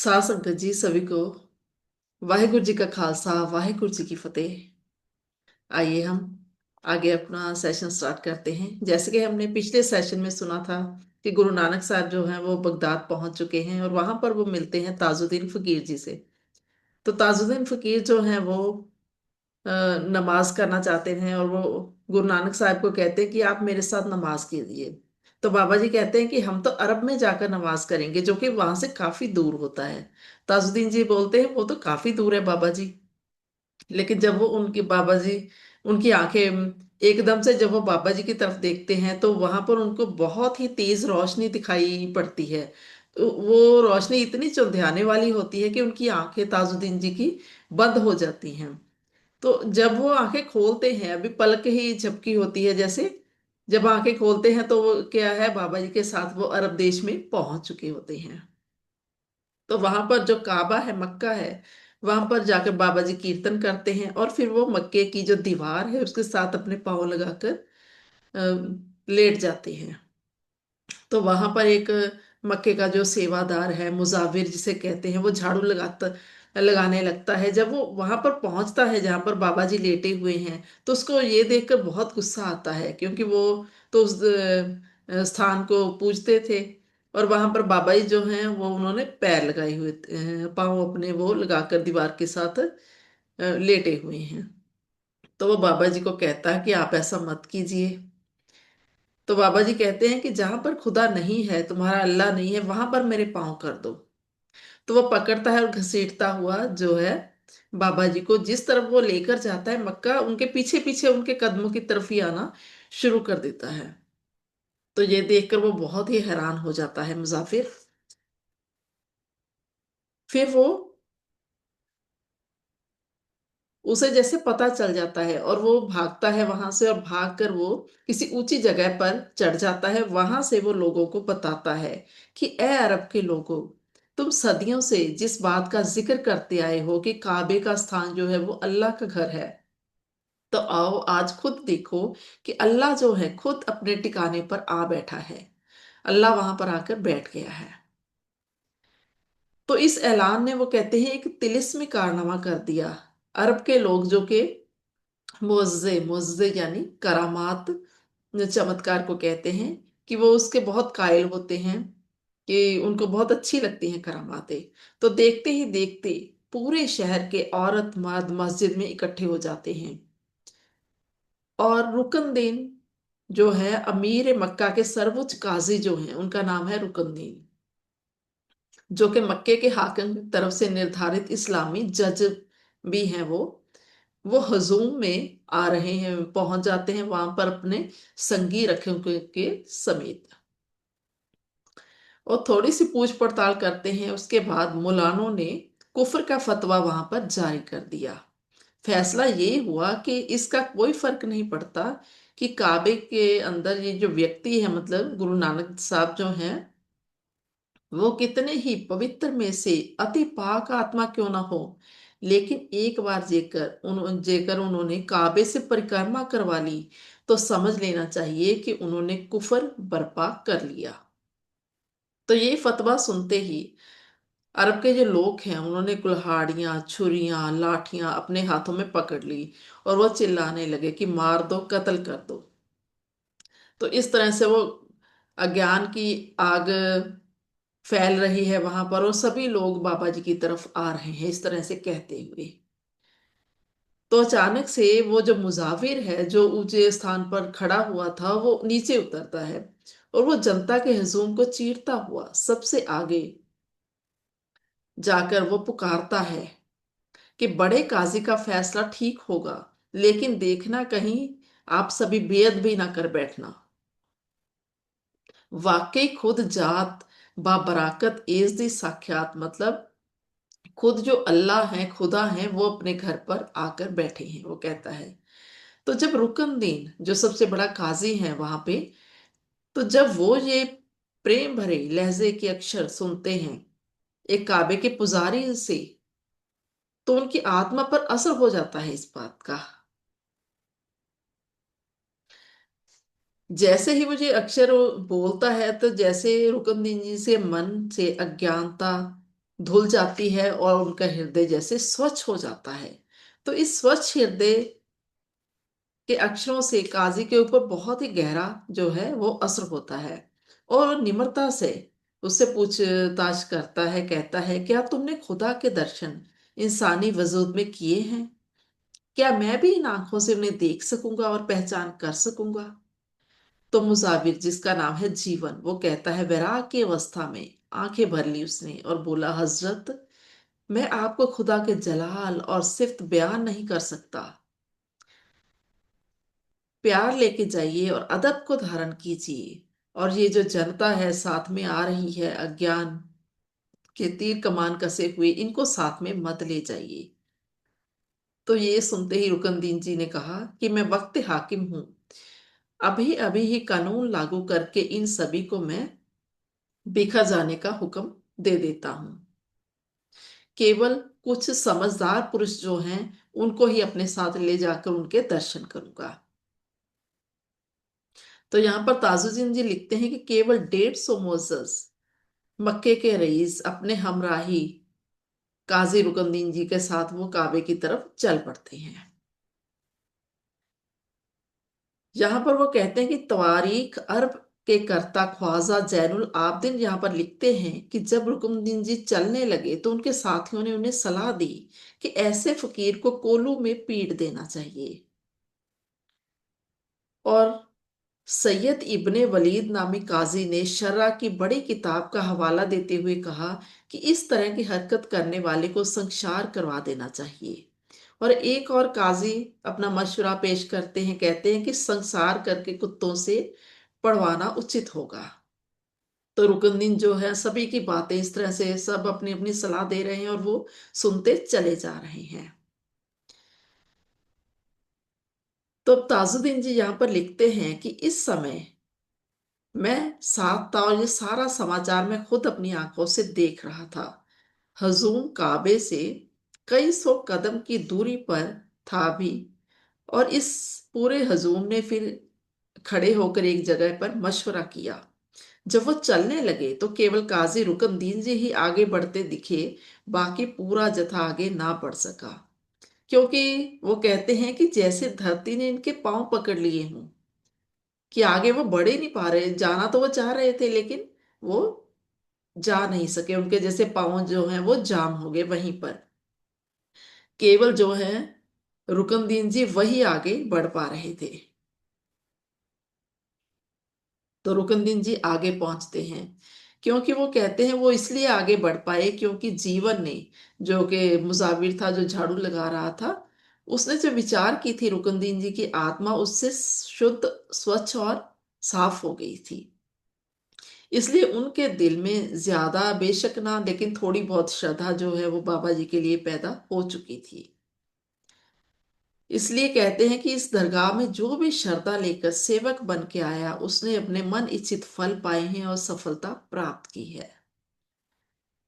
सात संगत जी सभी को वाहिगुरु जी का खालसा वाहिगुरु जी की फतेह। आइए हम आगे अपना सेशन स्टार्ट करते हैं। जैसे कि हमने पिछले सेशन में सुना था कि गुरु नानक साहब जो हैं वो बगदाद पहुंच चुके हैं और वहां पर वो मिलते हैं ताजुद्दीन फकीर जी से। तो ताजुद्दीन फकीर जो हैं वो नमाज करना चाहते हैं और वो गुरु नानक साहब को कहते हैं कि आप मेरे साथ नमाज कीजिए। तो बाबा जी कहते हैं कि हम तो अरब में जाकर नमाज करेंगे, जो कि वहां से काफी दूर होता है। ताजुद्दीन जी बोलते हैं वो तो काफी दूर है बाबा जी। लेकिन जब वो उनके बाबा जी, उनकी आंखें एकदम से जब वो बाबा जी की तरफ देखते हैं तो वहां पर उनको बहुत ही तेज रोशनी दिखाई पड़ती है। तो वो रोशनी इतनी चुलझाने वाली होती है कि उनकी आंखें ताजुद्दीन जी की बंद हो जाती हैं। तो जब वो आंखें खोलते हैं, अभी पलक ही झपकी होती है जैसे, जब आंखें खोलते हैं तो वो क्या है, बाबा जी के साथ वो अरब देश में पहुंच चुके होते हैं। तो वहां पर जो काबा है, मक्का है, वहां पर जाकर बाबा जी कीर्तन करते हैं और फिर वो मक्के की जो दीवार है उसके साथ अपने पाँव लगाकर लेट जाते हैं। तो वहां पर एक मक्के का जो सेवादार है, मुजाविर जिसे कहते हैं, वो झाड़ू लगाने लगता है। जब वो वहां पर पहुंचता है जहां पर बाबा जी लेटे हुए हैं तो उसको ये देखकर बहुत गुस्सा आता है, क्योंकि वो तो उस स्थान को पूजते थे। और वहां पर बाबा जी जो हैं वो उन्होंने पैर लगाए हुए, पाँव अपने वो लगाकर दीवार के साथ लेटे हुए हैं। तो वो बाबा जी को कहता है कि आप ऐसा मत कीजिए। तो बाबा जी कहते हैं कि जहां पर खुदा नहीं है, तुम्हारा अल्लाह नहीं है, वहां पर मेरे पाँव कर दो। तो वो पकड़ता है और घसीटता हुआ जो है बाबा जी को जिस तरफ वो लेकर जाता है, मक्का उनके पीछे पीछे उनके कदमों की तरफ ही आना शुरू कर देता है। तो ये देखकर वो बहुत ही हैरान हो जाता है मुसाफिर। फिर वो, उसे जैसे पता चल जाता है और वो भागता है वहां से, और भागकर वो किसी ऊंची जगह पर चढ़ जाता है। वहां से वो लोगों को बताता है कि ए अरब के लोगों, तुम सदियों से जिस बात का जिक्र करते आए हो कि काबे का स्थान जो है वो अल्लाह का घर है, तो आओ आज खुद देखो कि अल्लाह जो है खुद अपने ठिकाने पर आ बैठा है। अल्लाह वहां पर आकर बैठ गया है। तो इस ऐलान ने, वो कहते हैं, एक तिलिस्मी कारनामा कर दिया। अरब के लोग जो कि मुअज्जे मुअज्जे यानी करामात, चमत्कार को कहते हैं, कि वो उसके बहुत कायल होते हैं, कि उनको बहुत अच्छी लगती हैं करामातें। तो देखते ही देखते पूरे शहर के औरत मर्द मस्जिद में इकट्ठे हो जाते हैं। और रुकनदीन जो है, अमीर मक्का के सर्वोच्च काजी जो हैं, उनका नाम है रुकनदीन, जो कि मक्के के हाकिम की तरफ से निर्धारित इस्लामी जज भी हैं। वो हजूम में आ रहे हैं, पहुंच जाते हैं वहां पर अपने संगी रखे हुए के समेत। और थोड़ी सी पूछ पड़ताल करते हैं, उसके बाद मुलानों ने कुफर का फतवा वहां पर जारी कर दिया। फैसला ये हुआ कि इसका कोई फर्क नहीं पड़ता कि काबे के अंदर ये जो व्यक्ति है, मतलब गुरु नानक साहब जो हैं, वो कितने ही पवित्र में से अति पाक आत्मा क्यों ना हो, लेकिन एक बार जेकर उन्होंने काबे से परिक्रमा करवा ली तो समझ लेना चाहिए कि उन्होंने कुफर बर्पा कर लिया। तो ये फतवा सुनते ही अरब के जो लोग हैं उन्होंने कुल्हाड़ियां, छुरियां, लाठियां अपने हाथों में पकड़ ली और वो चिल्लाने लगे कि मार दो, कत्ल कर दो। तो इस तरह से वो अज्ञान की आग फैल रही है वहां पर, और सभी लोग बाबा जी की तरफ आ रहे हैं इस तरह से कहते हुए। तो अचानक से वो जो मुजाविर है, जो ऊंचे स्थान पर खड़ा हुआ था, वो नीचे उतरता है और वो जनता के हुजूम को चीरता हुआ सबसे आगे जाकर वो पुकारता है कि बड़े काजी का फैसला ठीक होगा, लेकिन देखना कहीं आप सभी बेअदबी भी ना कर बैठना। वाकई खुद जात बाबराकत एज दी साख्यात, मतलब खुद जो अल्लाह है, खुदा है, वो अपने घर पर आकर बैठे हैं, वो कहता है। तो जब रुकनदीन जो सबसे बड़ा काजी है वहां पे, तो जब वो ये प्रेम भरे लहजे के अक्षर सुनते हैं एक काबे के पुजारी से, तो उनकी आत्मा पर असर हो जाता है इस बात का। जैसे ही मुझे अक्षर वो बोलता है, तो जैसे रुकनदीन जी से मन से अज्ञानता धुल जाती है और उनका हृदय जैसे स्वच्छ हो जाता है। तो इस स्वच्छ हृदय के अक्षरों से काजी के ऊपर बहुत ही गहरा जो है वो असर होता है। और निम्रता से उससे पूछताछ करता है, कहता है, क्या तुमने खुदा के दर्शन इंसानी वजूद में किए हैं? क्या मैं भी इन आंखों से उन्हें देख सकूंगा और पहचान कर सकूंगा? तो मुसाविर, जिसका नाम है जीवन, वो कहता है, वैराग की अवस्था में आंखें भर ली उसने और बोला, हजरत, मैं आपको खुदा के जलाल और सिफ्त बयान नहीं कर सकता। प्यार लेके जाइए और अदब को धारण कीजिए। और ये जो जनता है साथ में आ रही है, अज्ञान के तीर कमान कसे हुए, इनको साथ में मत ले जाइए। तो ये सुनते ही रुकनदीन जी ने कहा कि मैं वक्त हाकिम हूं, अभी अभी ही कानून लागू करके इन सभी को मैं बिखर जाने का हुक्म दे देता हूं। केवल कुछ समझदार पुरुष जो हैं उनको ही अपने साथ ले जाकर उनके दर्शन करूंगा। तो यहाँ पर ताजुद्दीन जी लिखते हैं कि केवल 150 मोजस मक्के के रईस अपने हमराही काजी रुकनदीन जी के साथ वो काबे की तरफ चल पड़ते हैं। यहाँ पर वो कहते हैं कि तवारीख अरब के कर्ता ख्वाजा जैनुल आबदीन यहाँ पर लिखते हैं कि जब रुकनुद्दीन जी चलने लगे तो उनके साथियों ने उन्हें सलाह दी कि ऐसे फकीर को कोलू में पीट देना चाहिए। और सैयद इब्ने वलीद नामी काजी ने शर्रा की बड़ी किताब का हवाला देते हुए कहा कि इस तरह की हरकत करने वाले को संक्षार करवा देना चाहिए। और एक और काजी अपना मशवरा पेश करते हैं, कहते हैं कि संसार करके कुत्तों से पढ़वाना उचित होगा। तो रुकनुद्दीन जो है सभी की बातें इस तरह से सब अपनी अपनी सलाह दे रहे हैं और वो सुनते चले जा रहे हैं। तो ताजुद्दीन जी यहाँ पर लिखते हैं कि इस समय मैं साथ था और ये सारा समाचार मैं खुद अपनी आंखों से देख रहा था। हजूम काबे से कई सौ कदम की दूरी पर था भी, और इस पूरे हजूम ने फिर खड़े होकर एक जगह पर मशवरा किया। जब वो चलने लगे तो केवल काजी रुकनदीन जी ही आगे बढ़ते दिखे, बाकी पूरा जथा आगे ना बढ़ सका, क्योंकि वो कहते हैं कि जैसे धरती ने इनके पांव पकड़ लिए हों, कि आगे वो बढ़ ही नहीं पा रहे। जाना तो वो चाह रहे थे लेकिन वो जा नहीं सके, उनके जैसे पांव जो हैं वो जाम हो गए वहीं पर। केवल जो है रुकनदीन जी वही आगे बढ़ पा रहे थे। तो रुकनदीन जी आगे पहुंचते हैं, क्योंकि वो कहते हैं वो इसलिए आगे बढ़ पाए क्योंकि जीवन ने, जो कि मुसाविर था जो झाड़ू लगा रहा था, उसने जो विचार की थी रुकनदीन जी की आत्मा उससे शुद्ध, स्वच्छ और साफ हो गई थी। इसलिए उनके दिल में ज्यादा बेशक ना लेकिन थोड़ी बहुत श्रद्धा जो है वो बाबा जी के लिए पैदा हो चुकी थी। इसलिए कहते हैं कि इस दरगाह में जो भी श्रद्धा लेकर सेवक बन के आया उसने अपने मन इच्छित फल पाए हैं और सफलता प्राप्त की है।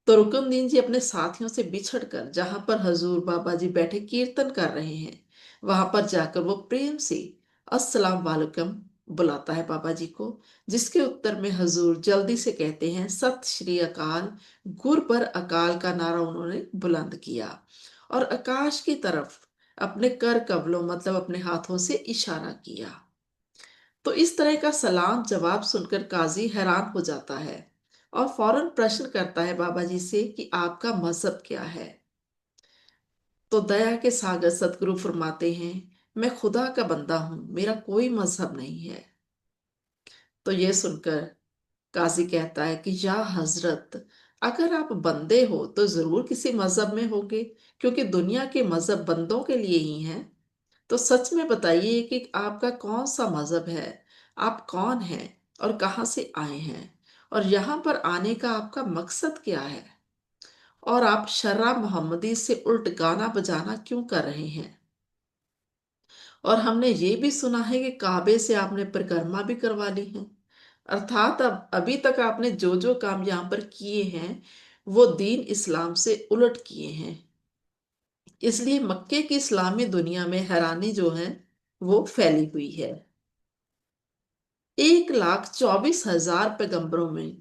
तो रुकनुद्दीन जी अपने साथियों से बिछड़कर जहां पर हजूर बाबा जी बैठे कीर्तन कर रहे हैं वहां पर जाकर वो प्रेम से अस्सलाम वालेकुम बुलाता है बाबा जी को, जिसके उत्तर में हजूर जल्दी से कहते हैं, सत श्री अकाल। गुर पर अकाल का नारा उन्होंने बुलंद किया और आकाश की तरफ अपने कर कबलों मतलब अपने हाथों से इशारा किया। तो इस तरह का सलाम जवाब सुनकर काजी हैरान हो जाता है और फौरन प्रश्न करता है बाबा जी से कि आपका मजहब क्या है। तो दया के सागर सतगुरु फरमाते हैं, मैं खुदा का बंदा हूं, मेरा कोई मजहब नहीं है। तो यह सुनकर काजी कहता है कि या हजरत, अगर आप बंदे हो तो जरूर किसी मजहब में होंगे, क्योंकि दुनिया के मजहब बंदों के लिए ही हैं। तो सच में बताइए कि आपका कौन सा मजहब है, आप कौन हैं और कहाँ से आए हैं, और यहाँ पर आने का आपका मकसद क्या है, और आप शर्रा मोहम्मदी से उल्ट गाना बजाना क्यों कर रहे हैं। और हमने ये भी सुना है कि काबे से आपने परिक्रमा भी करवा ली है, अर्थात अब अभी तक आपने जो जो काम यहाँ पर किए हैं वो दीन इस्लाम से उलट किए हैं। इसलिए मक्के की इस्लामी दुनिया में हैरानी जो है वो फैली हुई है। 1,24,000 पैगंबरों में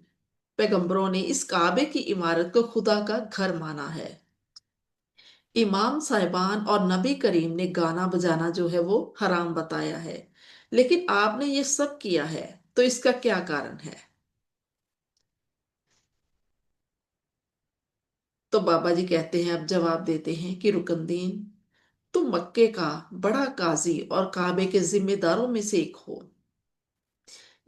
पैगंबरों ने इस काबे की इमारत को खुदा का घर माना है। इमाम साहिबान और नबी करीम ने गाना बजाना जो है वो हराम बताया है, लेकिन आपने ये सब किया है, तो इसका क्या कारण है? तो बाबा जी कहते हैं, अब जवाब देते हैं कि रुकनदीन, तुम मक्के का बड़ा काजी और काबे के जिम्मेदारों में से एक हो।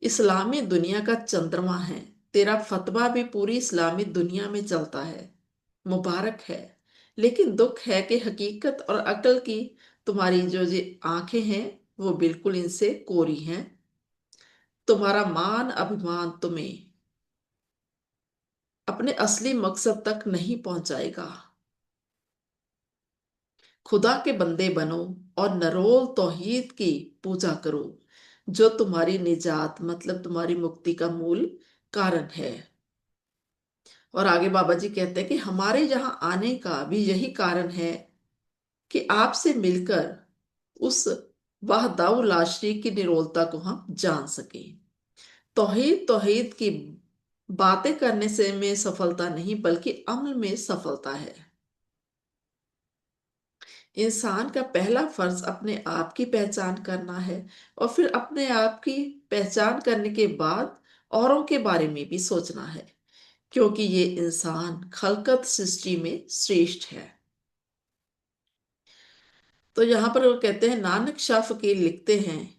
इस्लामी दुनिया का चंद्रमा है। तेरा फतवा भी पूरी इस्लामी दुनिया में चलता है। मुबारक है। लेकिन दुख है कि हकीकत और अकल की तुम्हारी जो ये आंखें हैं वो बिल्कुल इनसे कोरी हैं। तुम्हारा मान अभिमान तुम्हें अपने असली मकसद तक नहीं पहुंचाएगा। खुदा के बंदे बनो और नरोल तौहीद की पूजा करो, जो तुम्हारी निजात मतलब तुम्हारी मुक्ति का मूल कारण है। और आगे बाबा जी कहते हैं कि हमारे यहाँ आने का भी यही कारण है कि आपसे मिलकर उस वाहदाउ लाशरी की निरोलता को हम जान सके। तौहीद तौहीद की बातें करने से में सफलता नहीं बल्कि अमल में सफलता है। इंसान का पहला फर्ज अपने आप की पहचान करना है, और फिर अपने आप की पहचान करने के बाद औरों के बारे में भी सोचना है, क्योंकि ये इंसान खलकत सृष्टि में श्रेष्ठ है। तो यहाँ पर वो कहते हैं, नानक शाह फकीर लिखते हैं,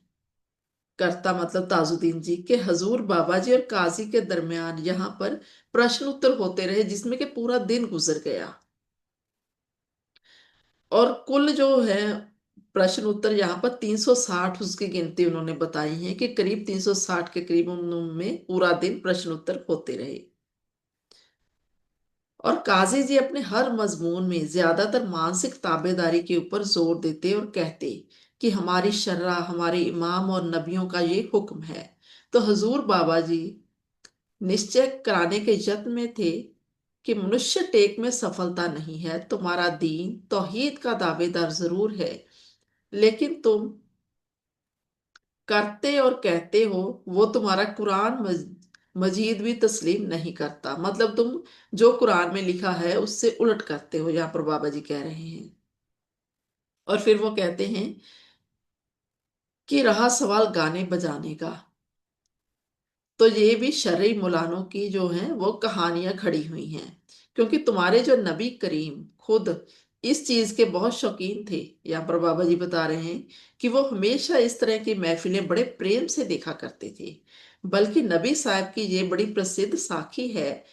करता मतलब ताजुद्दीन जी के, हजूर बाबा जी और काजी के दरमियान यहाँ पर प्रश्न उत्तर होते रहे, जिसमें कि पूरा दिन गुजर गया। और कुल जो है प्रश्न उत्तर यहाँ पर 360 उसकी गिनती उन्होंने बताई है कि करीब 360 के करीब उनमें पूरा दिन प्रश्न उत्तर होते रहे। और काजी जी अपने हर मजमून में ज्यादातर मानसिक ताबेदारी के ऊपर जोर देते और कहते कि हमारी शर्रा हमारे इमाम और नबियों का ये हुक्म है। तो हजूर बाबा जी निश्चय कराने के यत्न में थे कि मनुष्य टेक में सफलता नहीं है। तुम्हारा दीन तौहीद का दावेदार जरूर है, लेकिन तुम करते और कहते हो वो तुम्हारा कुरान मजीद भी तस्लीम नहीं करता। मतलब तुम जो कुरान में लिखा है उससे उलट करते हो, यहाँ पर बाबा जी कह रहे हैं। और फिर वो कहते हैं कि रहा सवाल गाने बजाने का, तो ये भी शरई मुलानों की जो है वो कहानियां खड़ी हुई हैं, क्योंकि तुम्हारे जो नबी करीम खुद इस चीज के बहुत शौकीन थे। यहाँ पर बाबा जी बता रहे हैं कि वो हमेशा इस तरह की महफिलें बड़े प्रेम से देखा करते थे। बल्कि नबी साहब की ये बड़ी प्रसिद्ध साखी है,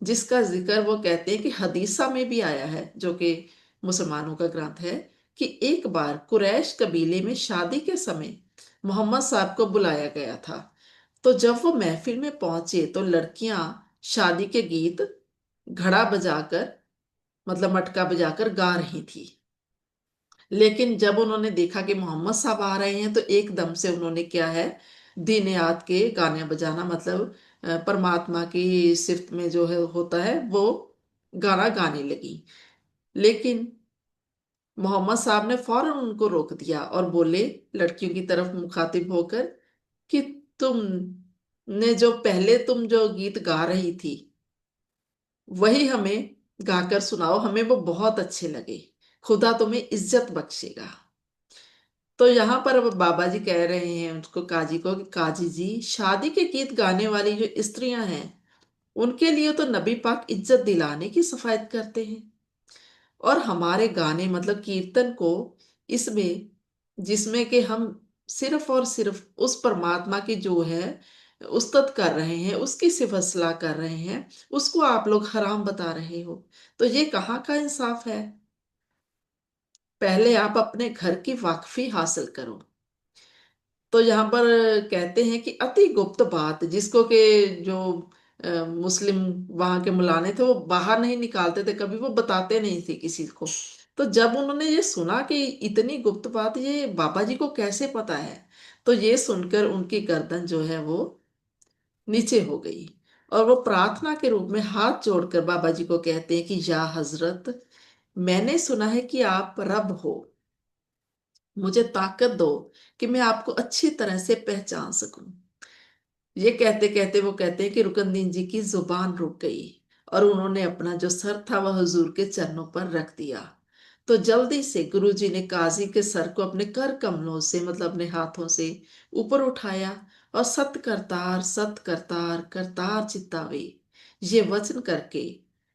जिसका जिक्र वो कहते हैं कि हदीसा में भी आया है, जो कि मुसलमानों का ग्रंथ है, कि एक बार कुरैश कबीले में शादी के समय मोहम्मद साहब को बुलाया गया था। तो जब वो महफिल में पहुंचे तो लड़कियां शादी के गीत घड़ा बजाकर मतलब मटका बजाकर गा रही थी। लेकिन जब उन्होंने देखा कि मोहम्मद साहब आ रहे हैं, तो एकदम से उन्होंने क्या है, दीनियात के गाने बजाना मतलब परमात्मा की सिफ्त में जो है होता है वो गाना गाने लगी। लेकिन मोहम्मद साहब ने फौरन उनको रोक दिया और बोले लड़कियों की तरफ मुखातिब होकर कि तुम ने जो पहले तुम जो गीत गा रही थी वही हमें गाकर सुनाओ, हमें वो बहुत अच्छे लगे। खुदा तुम्हें इज्जत बख्शेगा। तो यहाँ पर अब बाबा जी कह रहे हैं उसको, काजी को, कि काजी जी, शादी के गीत गाने वाली जो स्त्रियां हैं उनके लिए तो नबी पाक इज्जत दिलाने की सफायत करते हैं, और हमारे गाने मतलब कीर्तन को इसमें जिसमें कि हम सिर्फ और सिर्फ उस परमात्मा की जो है उस्तत कर रहे हैं, उसकी सिफत सलाह कर रहे हैं, उसको आप लोग हराम बता रहे हो। तो ये कहाँ का इंसाफ है? पहले आप अपने घर की वाकफी हासिल करो। तो यहाँ पर कहते हैं कि अति गुप्त बात, जिसको कि जो मुस्लिम वहां के मुलाने थे वो बाहर नहीं निकालते थे, कभी वो बताते नहीं थे किसी को। तो जब उन्होंने ये सुना कि इतनी गुप्त बात ये बाबा जी को कैसे पता है, तो ये सुनकर उनकी गर्दन जो है वो नीचे हो गई, और वो प्रार्थना के रूप में हाथ जोड़कर बाबा जी को कहते हैं कि या हजरत, मैंने सुना है कि आप रब हो, मुझे ताकत दो कि मैं आपको अच्छी तरह से पहचान सकूं। ये कहते कहते वो कहते हैं कि रुकनदीन जी की जुबान रुक गई और उन्होंने अपना जो सर था वह हुजूर के चरणों पर रख दिया। तो जल्दी से गुरुजी ने काजी के सर को अपने कर कमलों से मतलब अपने हाथों से ऊपर उठाया और सत करतार करतार चित्तावे ये वचन करके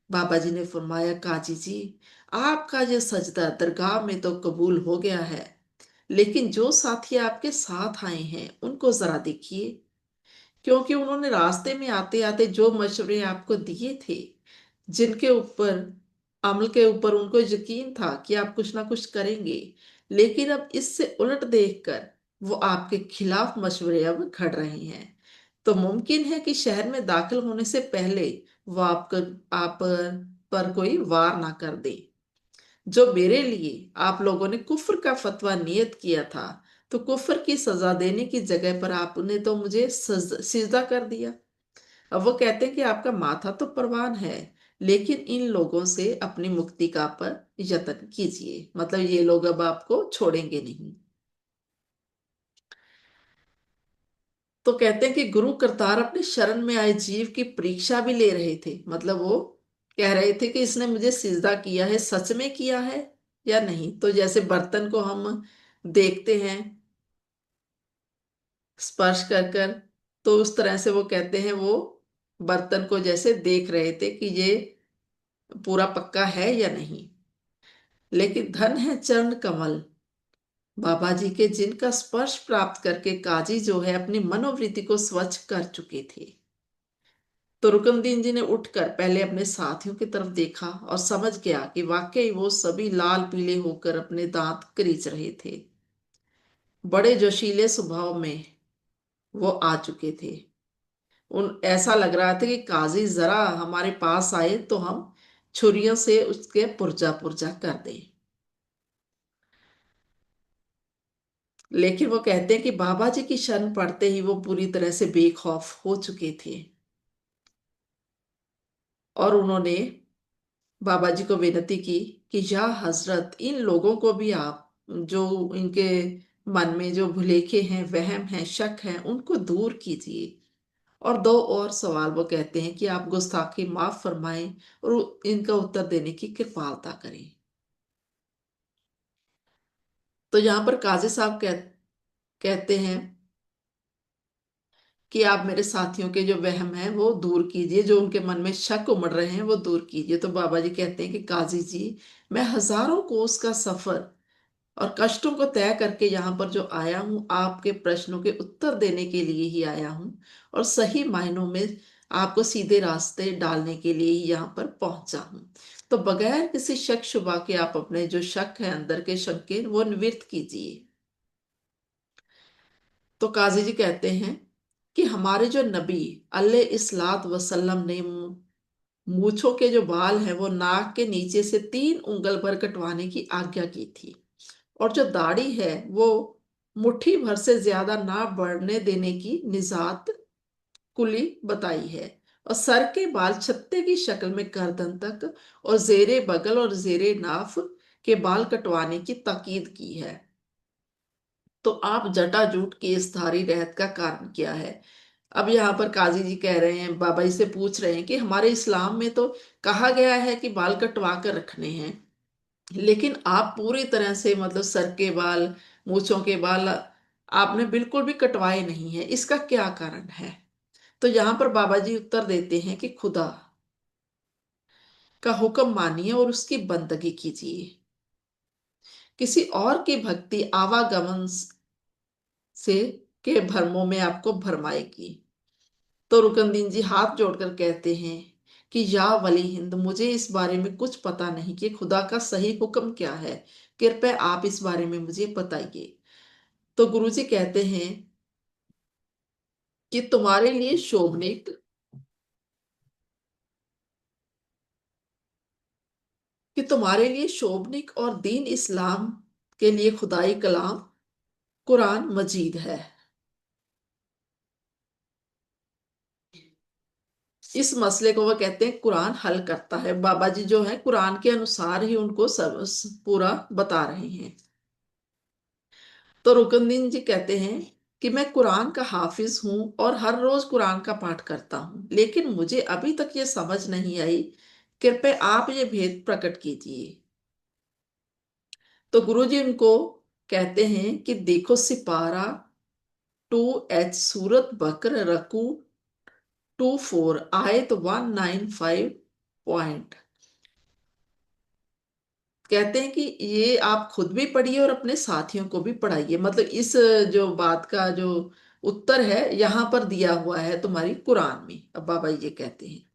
बाबा जी ने फरमाया, काजी जी आपका ये सजदा दरगाह में तो कबूल हो गया है, लेकिन जो साथी आपके साथ आए हैं उनको जरा देखिए, क्योंकि उन्होंने रास्ते में आते आते जो मशवरे आपको दिए थे, जिनके ऊपर अमल के ऊपर उनको यकीन था कि आप कुछ ना कुछ करेंगे, लेकिन अब इससे उलट देखकर वो आपके खिलाफ मशवरे अब घड़ रहे हैं। तो मुमकिन है कि शहर में दाखिल होने से पहले वो आप पर कोई वार ना कर दे। जो मेरे लिए आप लोगों ने कुफ्र का फतवा नियत किया था, तो कुफ्र की सजा देने की जगह पर आपने तो मुझे सिजदा कर दिया। अब वो कहते हैं कि आपका माथा तो परवान है, लेकिन इन लोगों से अपनी मुक्ति का पर यत्न कीजिए, मतलब ये लोग अब आपको छोड़ेंगे नहीं। तो कहते हैं कि गुरु करतार अपने शरण में आए जीव की परीक्षा भी ले रहे थे, मतलब वो कह रहे थे कि इसने मुझे सिजदा किया है, सच में किया है या नहीं। तो जैसे बर्तन को हम देखते हैं स्पर्श कर कर, तो उस तरह से वो कहते हैं वो बर्तन को जैसे देख रहे थे कि ये पूरा पक्का है या नहीं। लेकिन धन है चरण कमल बाबा जी के, जिनका स्पर्श प्राप्त करके काजी जो है अपनी मनोवृत्ति को स्वच्छ कर चुके थे। तो रुकनदीन जी ने उठकर पहले अपने साथियों की तरफ देखा और समझ गया कि वाकई वो सभी लाल पीले होकर अपने दांत करीच रहे थे। बड़े जोशीले स्वभाव में वो आ चुके थे। उन ऐसा लग रहा था कि काजी जरा हमारे पास आए तो हम छुरियों से उसके पुर्जा पुर्जा कर दें। लेकिन वो कहते हैं कि बाबा जी की शरण पड़ते ही वो पूरी तरह से बेखौफ हो चुके थे और उन्होंने बाबा जी को विनती की कि या हजरत इन लोगों को भी आप, जो इनके मन में जो भुलेखे हैं, वहम हैं, शक हैं, उनको दूर कीजिए। और दो और सवाल वो कहते हैं कि आप गुस्ताखी माफ फरमाएं और इनका उत्तर देने की कृपालता करें। तो यहाँ पर काजी साहब कहते हैं कि आप मेरे साथियों के जो वहम है वो दूर कीजिए, जो उनके मन में शक उमड़ रहे हैं वो दूर कीजिए। तो बाबा जी कहते हैं कि काजी जी मैं हजारों कोस का सफर और कष्टों को तय करके यहाँ पर जो आया हूँ, आपके प्रश्नों के उत्तर देने के लिए ही आया हूँ और सही मायनों में आपको सीधे रास्ते डालने के लिए ही यहाँ पर पहुंचा हूँ। तो बगैर किसी शक शुबा के आप अपने जो शक है अंदर के शंके वो निवृत्त कीजिए। तो काजी जी कहते हैं कि हमारे जो नबी अलैहिस्सलात वसल्लम ने मूछों के जो बाल हैं वो नाक के नीचे से 3 उंगल भर कटवाने की आज्ञा की थी, और जो दाढ़ी है वो मुट्ठी भर से ज्यादा ना बढ़ने देने की निजात कुली बताई है, और सर के बाल छत्ते की शक्ल में गर्दन तक और जेरे बगल और जेरे नाफ के बाल कटवाने की ताकीद की है। तो आप जटाजूट केसधारी रहत का कारण क्या है। अब यहाँ पर काजी जी कह रहे हैं, बाबा जी से पूछ रहे हैं कि हमारे इस्लाम में तो कहा गया है कि बाल कटवा कर रखने हैं, लेकिन आप पूरी तरह से मतलब सर के बाल, मूंछों के बाल आपने बिल्कुल भी कटवाए नहीं है, इसका क्या कारण है। तो यहाँ पर बाबा जी उत्तर देते हैं कि खुदा का हुक्म मानिए और उसकी बंदगी कीजिए, किसी और की भक्ति आवागमन से के भरमों में आपको भरमाएगी। तो रुकनदीन जी हाथ जोड़कर कहते हैं कि या वली हिंद, मुझे इस बारे में कुछ पता नहीं कि खुदा का सही हुक्म क्या है, कृपया आप इस बारे में मुझे बताइए। तो गुरुजी कहते हैं कि तुम्हारे लिए शोभनीक और दीन इस्लाम के लिए खुदाई कलाम कुरान मजीद है। इस मसले को वह कहते हैं कुरान हल करता है। बाबा जी जो है कुरान के अनुसार ही उनको सब पूरा बता रहे हैं। तो रुकनदीन जी कहते हैं कि मैं कुरान का हाफिज हूं और हर रोज कुरान का पाठ करता हूं, लेकिन मुझे अभी तक ये समझ नहीं आई। कृपया आप ये भेद प्रकट कीजिए। तो गुरुजी उनको कहते हैं कि देखो, सिपारा 2H, सूरत बकर रकू 24, आयत 195 कहते हैं कि ये आप खुद भी पढ़िए और अपने साथियों को भी पढ़ाइए। मतलब इस जो बात का जो उत्तर है यहां पर दिया हुआ है तुम्हारी कुरान में। अब बाबा ये कहते हैं।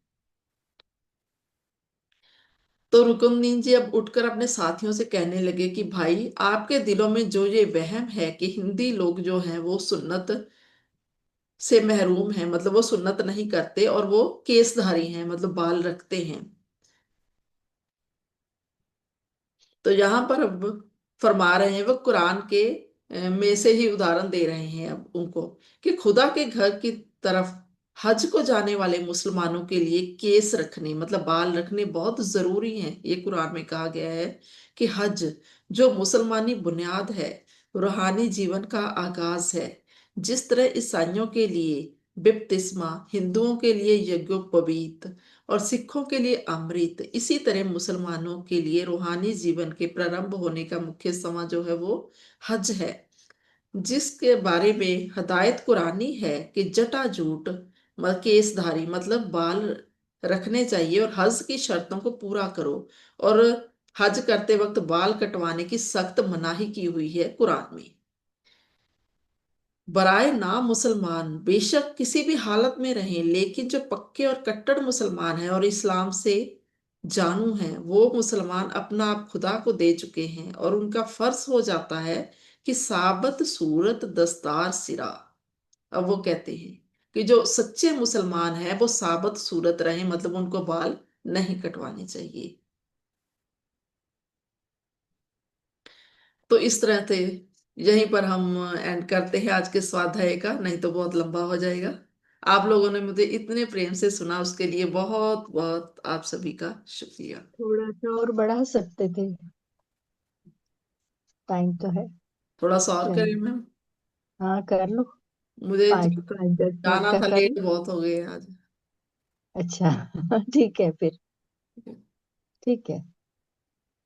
तो रुकनुद्दीन जी अब उठकर अपने साथियों से कहने लगे कि भाई, आपके दिलों में जो ये वहम है कि हिंदी लोग जो हैं वो सुन्नत से महरूम हैं, मतलब वो सुन्नत नहीं करते और वो केसधारी हैं, मतलब बाल रखते हैं। तो यहाँ पर अब फरमा रहे हैं, वो कुरान के में से ही उदाहरण दे रहे हैं अब उनको, कि खुदा के घर की तरफ हज को जाने वाले मुसलमानों के लिए केस रखने, मतलब बाल रखने बहुत जरूरी है। ये कुरान में कहा गया है कि हज जो मुसलमानी बुनियाद है, रूहानी जीवन का आगाज है। जिस तरह ईसाइयों के लिए बिप्तिस्मा, हिंदुओं के लिए यज्ञोपवीत और सिखों के लिए अमृत, इसी तरह मुसलमानों के लिए रूहानी जीवन के प्रारंभ होने का मुख्य समय जो है वो हज है, जिसके बारे में हदायत कुरानी है कि जटाजूट केसधारी, मतलब बाल रखने चाहिए और हज की शर्तों को पूरा करो। और हज करते वक्त बाल कटवाने की सख्त मनाही की हुई है कुरान में। बराए ना मुसलमान बेशक किसी भी हालत में रहें, लेकिन जो पक्के और कट्टर मुसलमान हैं और इस्लाम से जानू हैं, वो मुसलमान अपना आप खुदा को दे चुके हैं और उनका फर्ज हो जाता है कि साबत सूरत दस्तार सिरा। अब वो कहते हैं कि जो सच्चे मुसलमान हैं वो साबत सूरत रहें, मतलब उनको बाल नहीं कटवाने चाहिए। तो इस तरह से यहीं पर हम एंड करते हैं आज के स्वाध्याय का, नहीं तो बहुत लंबा हो जाएगा। आप लोगों ने मुझे इतने प्रेम से सुना, उसके लिए बहुत बहुत आप सभी का शुक्रिया। थोड़ा सा और बढ़ा सकते थे, टाइम तो है। थोड़ा सा और करें चलो, मैम? हाँ कर लो। मुझे 5 5 10 मिनट जाना का था, कर लेट लो। बहुत हो गए आज। अच्छा ठीक है फिर। ठीक है।